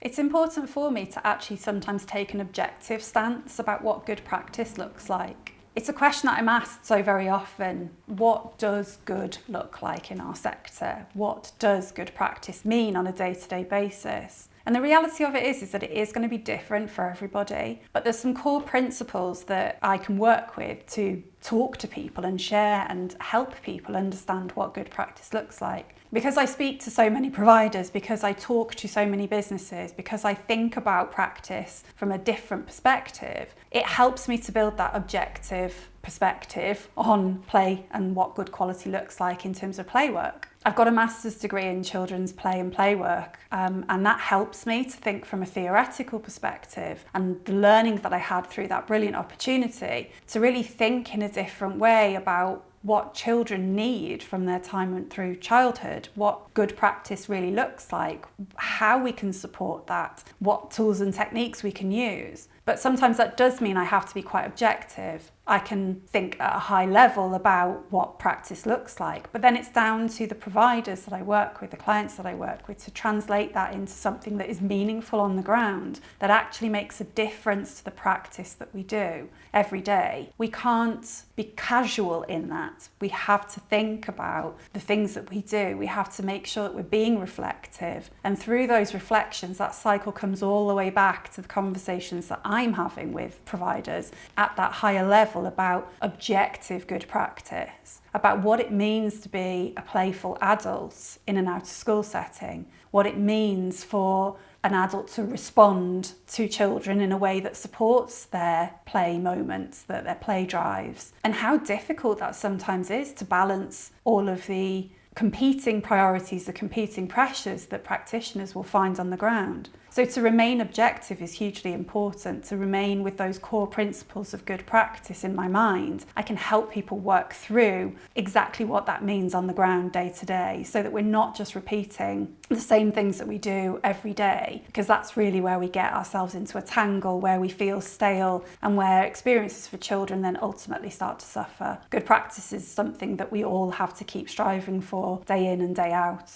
It's important for me to actually sometimes take an objective stance about what good practice looks like. It's a question that I'm asked so very often. What does good look like in our sector? What does good practice mean on a day-to-day basis? And the reality of it is that it is going to be different for everybody. But there's some core principles that I can work with to talk to people and share and help people understand what good practice looks like. Because I speak to so many providers, because I talk to so many businesses, because I think about practice from a different perspective, it helps me to build that objective perspective on play and what good quality looks like in terms of play work. I've got a master's degree in children's play and play work, and that helps me to think from a theoretical perspective, and the learning that I had through that brilliant opportunity to really think in a different way about what children need from their time through childhood, what good practice really looks like, how we can support that, what tools and techniques we can use. But sometimes that does mean I have to be quite objective. I can think at a high level about what practice looks like, but then it's down to the providers that I work with, the clients that I work with, to translate that into something that is meaningful on the ground, that actually makes a difference to the practice that we do every day. We can't be casual in that. We have to think about the things that we do. We have to make sure that we're being reflective. And through those reflections, that cycle comes all the way back to the conversations that I'm having with providers at that higher level about objective good practice, about what it means to be a playful adult in an out of school setting, what it means for an adult to respond to children in a way that supports their play moments, their play drives, and how difficult that sometimes is to balance all of the competing priorities, the competing pressures that practitioners will find on the ground. So to remain objective is hugely important, to remain with those core principles of good practice in my mind. I can help people work through exactly what that means on the ground day to day, so that we're not just repeating the same things that we do every day, because that's really where we get ourselves into a tangle, where we feel stale and where experiences for children then ultimately start to suffer. Good practice is something that we all have to keep striving for day in and day out.